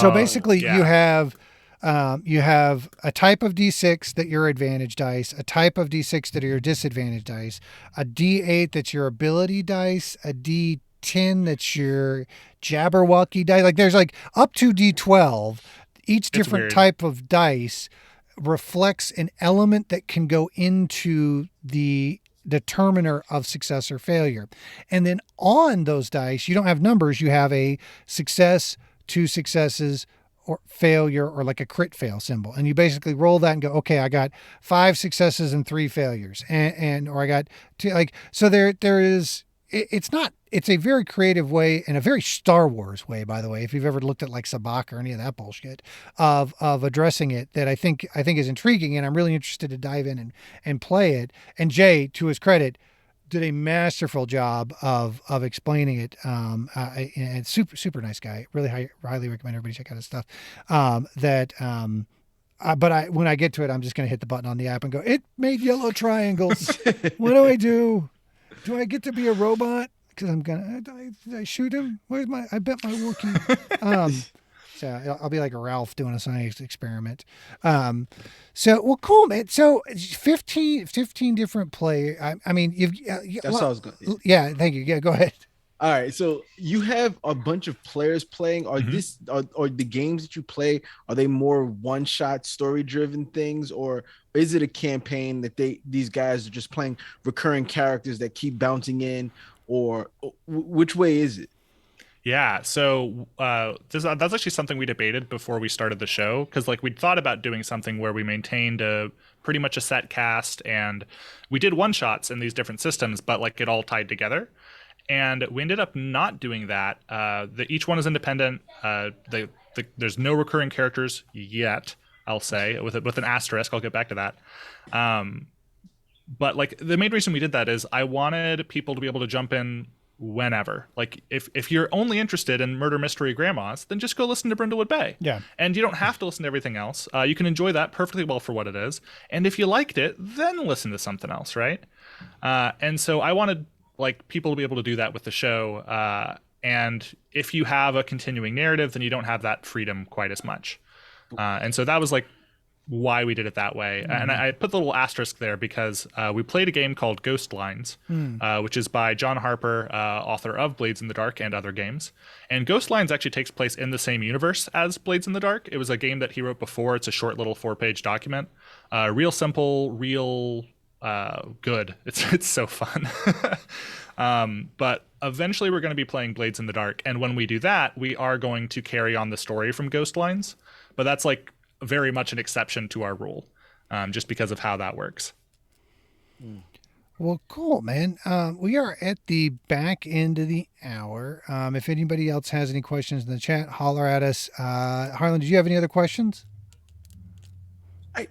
A: So basically, you have a type of D6 that your advantage dice, a type of D6 that are your disadvantage dice, a D8 that's your ability dice, a D10 that's your Jabberwocky dice. Like there's like up to D12. Each different type of dice reflects an element that can go into the determiner of success or failure. And then on those dice, you don't have numbers. You have a success, 2 successes, or failure, or like a crit fail symbol. And you basically roll that and go, okay, I got 5 successes and 3 failures. Or I got 2, like, so there is, it's a very creative way and a very Star Wars way, by the way, if you've ever looked at like Sabak or any of that bullshit of addressing it, that I think is intriguing. And I'm really interested to dive in and play it. And Jay, to his credit, did a masterful job of explaining it. And super nice guy. Really highly recommend everybody check out his stuff. But when I get to it, I'm just going to hit the button on the app and go, it made yellow triangles. What do I do? Do I get to be a robot? Because I'm gonna. Did I shoot him? I bet my Wookiee. So I'll be like a Ralph doing a science experiment. Well, cool, man. So 15 different play. I mean,
B: that's what I was going.
A: Yeah, thank you. Yeah, go ahead.
B: All right, so you have a bunch of players playing. Are the games that you play, are they more one-shot story-driven things, or is it a campaign that these guys are just playing recurring characters that keep bouncing in, or which way is it?
C: Yeah, so that's actually something we debated before we started the show, because like we'd thought about doing something where we maintained pretty much a set cast, and we did one-shots in these different systems, but like it all tied together. And we ended up not doing that. Each one is independent. There's no recurring characters yet, I'll say, with an asterisk. I'll get back to that. But like the main reason we did that is I wanted people to be able to jump in whenever. Like if you're only interested in Murder Mystery Grandmas, then just go listen to Brindlewood Bay.
A: Yeah.
C: And you don't have to listen to everything else. You can enjoy that perfectly well for what it is. And if you liked it, then listen to something else, right? And so I wanted like people to be able to do that with the show. And if you have a continuing narrative, then you don't have that freedom quite as much. And so that was like why we did it that way. Mm-hmm. And I put the little asterisk there because we played a game called Ghost Lines, which is by John Harper, author of Blades in the Dark and other games. And Ghost Lines actually takes place in the same universe as Blades in the Dark. It was a game that he wrote before. It's a short little 4-page document. Real simple, real good. It's so fun. But eventually we're going to be playing Blades in the Dark, and when we do that, we are going to carry on the story from Ghost Lines, but that's like very much an exception to our rule, just because of how that works.
A: Well, cool, man. We are at the back end of the hour. If anybody else has any questions in the chat, holler at us. Harlan, did you have any other questions?
B: I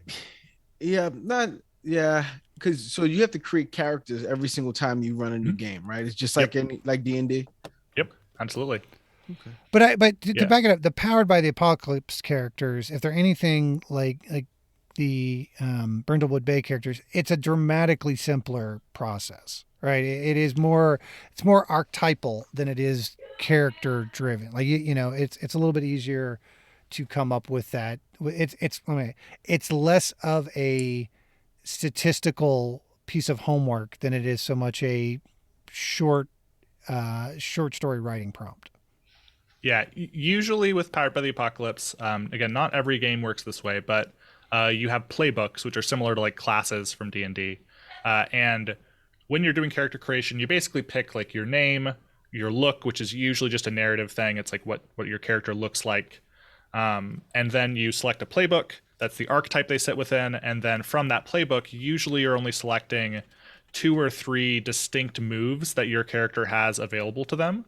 B: yeah, not yeah, because so you have to create characters every single time you run a new game, right? It's just
C: Yep.
B: like any like D&D.
C: Yep, absolutely.
B: Okay.
A: But to
C: Yeah.
A: back it up, the Powered by the Apocalypse characters, if they're anything like the Brindlewood Bay characters, it's a dramatically simpler process, right? It is more, it's more archetypal than it is character driven. Like you know, it's a little bit easier to come up with that. It's less of a statistical piece of homework than it is so much a short short story writing prompt.
C: Yeah, usually with Powered by the Apocalypse, again, not every game works this way, but you have playbooks, which are similar to like classes from D&D. And when you're doing character creation, you basically pick like your name, your look, which is usually just a narrative thing. It's like what your character looks like. And then you select a playbook. That's the archetype they sit within. And then from that playbook, usually you're only selecting 2 or 3 distinct moves that your character has available to them.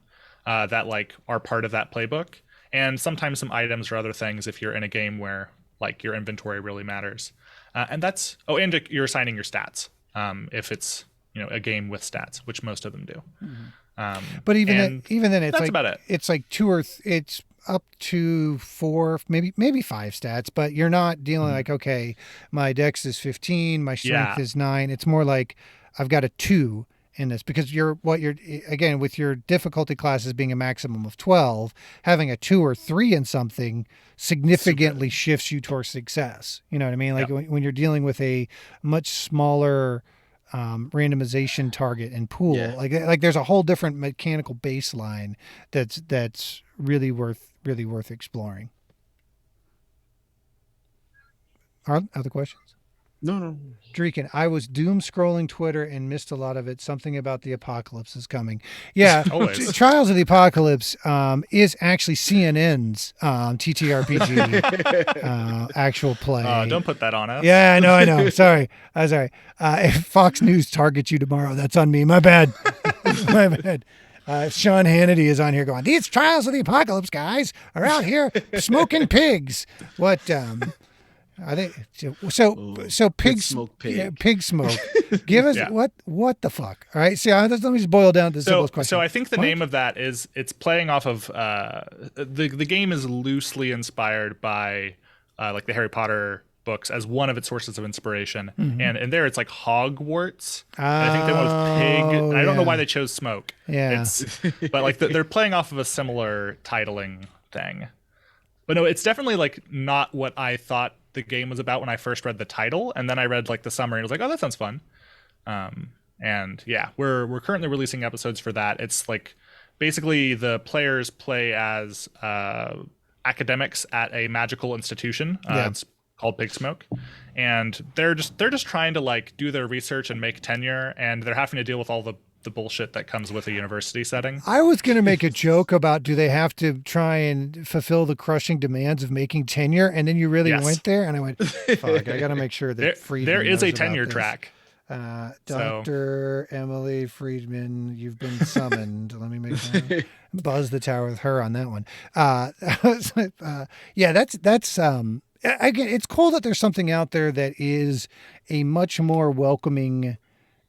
C: That like are part of that playbook, and sometimes some items or other things if you're in a game where like your inventory really matters. And that's and you're assigning your stats if it's a game with stats, which most of them do.
A: But even
C: And
A: then, it's
C: that's
A: like
C: about it.
A: it's like it's up to 4, maybe 5 stats. But you're not dealing like, okay, my dex is 15, my strength
C: Yeah.
A: is 9. It's more like I've got a 2 in this because you're again with your difficulty classes being a maximum of 12, having a 2 or 3 in something significantly shifts you towards success. You know what I mean? Like when you're dealing with a much smaller randomization target and pool,
B: Yeah.
A: like there's a whole different mechanical baseline that's really worth exploring. Other questions?
B: No.
A: Dreeken, I was doom scrolling Twitter and missed a lot of it. Something about the apocalypse is coming. Yeah,
C: Always.
A: Trials of the Apocalypse is actually CNN's TTRPG actual play.
C: Don't put that on us.
A: Yeah, I know. Sorry. Sorry. If Fox News targets you tomorrow, that's on me. My bad. My bad. Sean Hannity is on here going, these Trials of the Apocalypse guys are out here smoking pigs. What? I think so. Pig
B: smoke pig.
A: Yeah, pig smoke. Give us what the fuck? All right. See, let me just boil down to the simplest question.
C: So I think the name of that is it's playing off of the game is loosely inspired by like the Harry Potter books as one of its sources of inspiration, and there it's like Hogwarts. I think they went with pig. I don't know why they chose smoke.
A: Yeah.
C: But like they're playing off of a similar titling thing. But no, it's definitely like not what I thought the game was about when I first read the title, and then I read like the summary and was like, oh, that sounds fun. And yeah, we're currently releasing episodes for that. It's like basically the players play as academics at a magical institution. It's called Big Smoke, and they're just trying to like do their research and make tenure, and they're having to deal with all the bullshit that comes with a university setting.
A: I was going to make a joke about do they have to try and fulfill the crushing demands of making tenure, and then you really went there, and I went, fuck, I got to make sure that Friedman
C: there is a
A: knows about
C: tenure
A: this.
C: track.
A: Dr. Emily Friedman, you've been summoned. Let me make sure. Buzz the tower with her on that one. Yeah, that's again, it's cool that there's something out there that is a much more welcoming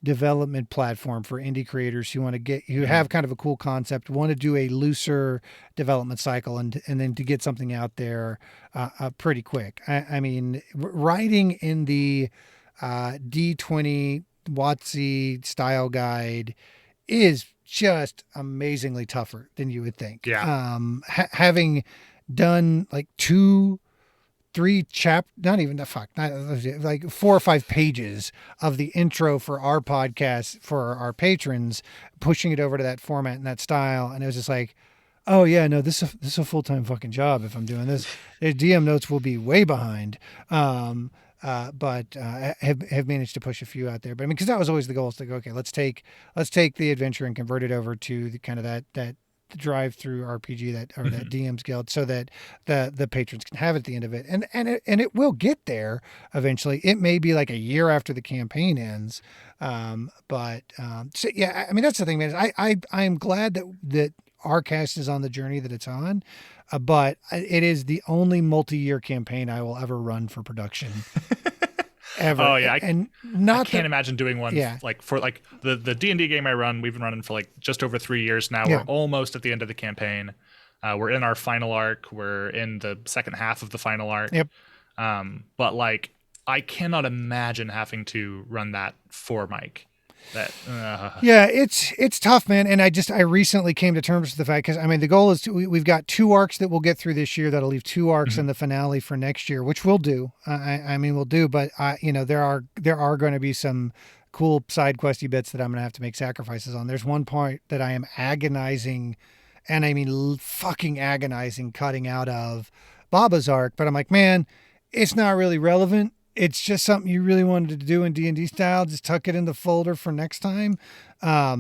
A: development platform for indie creators who want to who have kind of a cool concept, want to do a looser development cycle, and then to get something out there pretty quick. I mean, writing in the D20 WotC style guide is just amazingly tougher than you would think.
C: Yeah.
A: Having done like 3 like 4 or 5 pages of the intro for our podcast for our patrons, pushing it over to that format and that style, and it was just like, oh yeah, no, this is a full-time fucking job if I'm doing this. The DM notes will be way behind, but have managed to push a few out there. But I mean, because that was always the goal, is to go, okay, let's take the adventure and convert it over to the kind of that drive-through RPG that DM's Guild, so that the patrons can have it at the end of it, and it will get there eventually. It may be like a year after the campaign ends, but so yeah, I mean that's the thing, man. I'm glad that our cast is on the journey that it's on, but it is the only multi-year campaign I will ever run for production. Ever.
C: Oh yeah,
A: and
C: I can't imagine doing one.
A: Yeah.
C: Like for like the D&D game I run, we've been running for like just over 3 years now.
A: Yeah.
C: We're almost at the end of the campaign. We're in our final arc. We're in the second half of the final arc.
A: Yep.
C: But like, I cannot imagine having to run that for Mike.
A: Yeah, it's tough, man. And I recently came to terms with the fact, because I mean the goal is we've got 2 arcs that we'll get through this year that'll leave 2 arcs in the finale for next year, which we'll do. I mean we'll do, but there are going to be some cool side questy bits that I'm going to have to make sacrifices on. There's one point that I am agonizing, and I mean fucking agonizing, cutting out of Baba's arc, but I'm like, man, it's not really relevant. It's just something you really wanted to do in D&D style. Just tuck it in the folder for next time. But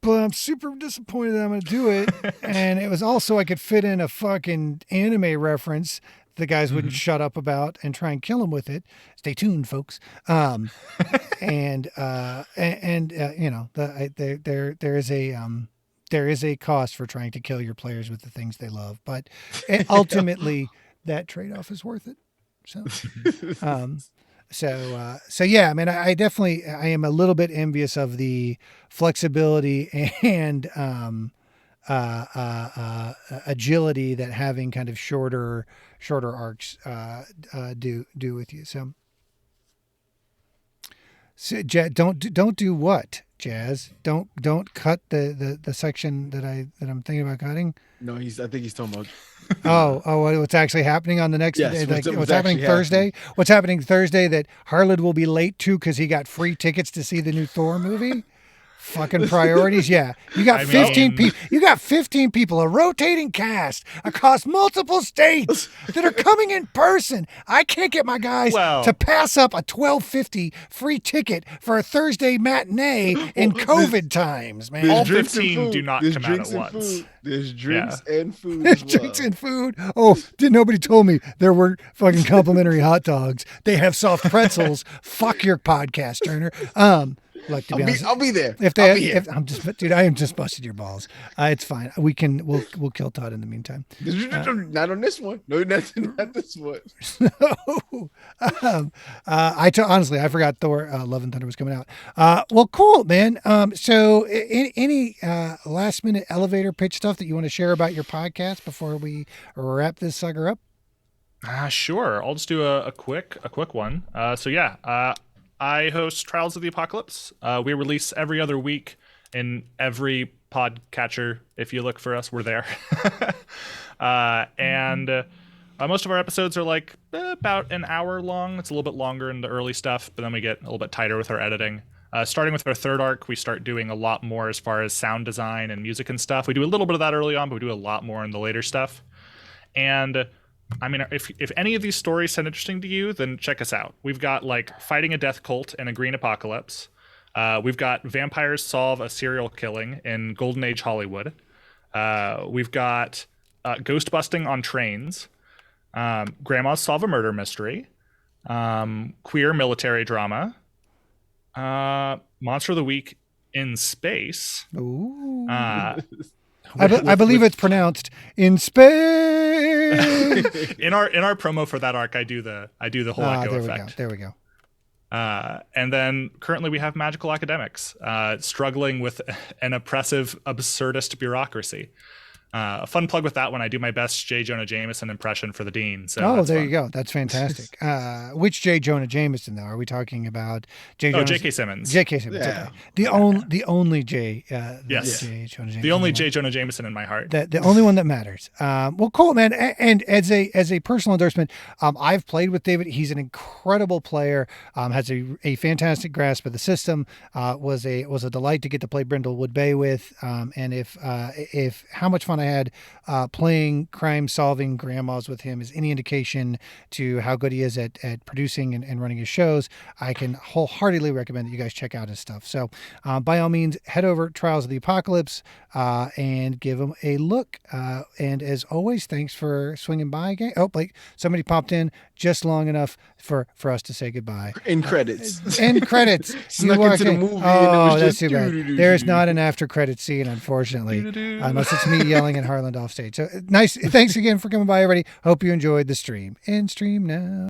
A: I'm super disappointed that I'm going to do it. And it was also, I could fit in a fucking anime reference the guys wouldn't shut up about and try and kill him with it. Stay tuned, folks. There is a cost for trying to kill your players with the things they love, but ultimately that trade-off is worth it. So yeah, I mean, I definitely, I am a little bit envious of the flexibility and agility that having kind of shorter arcs do with you. So don't do what, Jazz? Don't cut the section that I'm thinking about cutting.
B: No, I think he's talking about.
A: What's actually happening on the next day?
B: Yes,
A: What's happening Thursday? What's happening Thursday that Harlan will be late to because he got free tickets to see the new Thor movie? Fucking priorities, yeah. You got 15 people. You got 15 people, a rotating cast across multiple states that are coming in person. I can't get my guys to pass up a $12.50 free ticket for a Thursday matinee in COVID times, man.
C: All 15 do not come out at once.
B: There's drinks and food.
A: There's drinks and food. Oh, nobody told me there were fucking complimentary hot dogs. They have soft pretzels. Fuck your podcast, Turner. Like, to be honest,
B: I'll be there.
A: Dude, I am just busting your balls. It's fine. We'll kill Todd in the meantime.
B: Not on this one. No, not this one.
A: Honestly, I forgot Thor: Love and Thunder was coming out. Well, cool, man. So any last minute elevator pitch stuff that you want to share about your podcast before we wrap this sucker up?
C: Sure. I'll just do a quick one. I host Trials of the Apocalypse. We release every other week in every podcatcher. If you look for us, we're there. Most of our episodes are like about an hour long. It's a little bit longer in the early stuff, but then we get a little bit tighter with our editing. Starting with our 3rd arc, we start doing a lot more as far as sound design and music and stuff. We do a little bit of that early on, but we do a lot more in the later stuff. And I mean, if any of these stories sound interesting to you, then check us out. We've got like fighting a death cult in a green apocalypse. We've got vampires solve a serial killing in Golden Age Hollywood. We've got ghost busting on trains. Grandmas solve a murder mystery. Queer military drama. Monster of the Week in space.
A: Ooh. I believe it's pronounced in space.
C: in our promo for that arc, I do the whole echo effect.
A: There we go.
C: And then currently we have Magical Academics, struggling with an oppressive, absurdist bureaucracy. A fun plug with that one. I do my best J. Jonah Jameson impression for the Dean. So
A: there you go. That's fantastic. Which J. Jonah Jameson, though? Are we talking about J.K.
C: Simmons.
A: J.K. Simmons.
B: Yeah.
A: Okay. The only J.
C: Yes.
A: J. Jonah Jameson.
C: The only J. Jonah Jameson in my heart.
A: The only one that matters. Well, cool, man. And as a personal endorsement, I've played with David. He's an incredible player. Has a fantastic grasp of the system. Was a delight to get to play Brindlewood Bay with. And if how much fun I I had playing crime-solving grandmas with him is any indication to how good he is at producing and running his shows, I can wholeheartedly recommend that you guys check out his stuff. So by all means, head over Trials of the Apocalypse and give him a look. And as always, thanks for swinging by again. Oh, like somebody popped in just long enough for us to say goodbye.
B: End credits.
A: End credits.
B: Snuck into the movie.
A: Oh,
B: and it was
A: that's
B: just
A: too bad. There's not an after credit scene, unfortunately, unless it's me yelling at Harland off stage. So nice. Thanks again for coming by, everybody. Hope you enjoyed the stream. End stream now.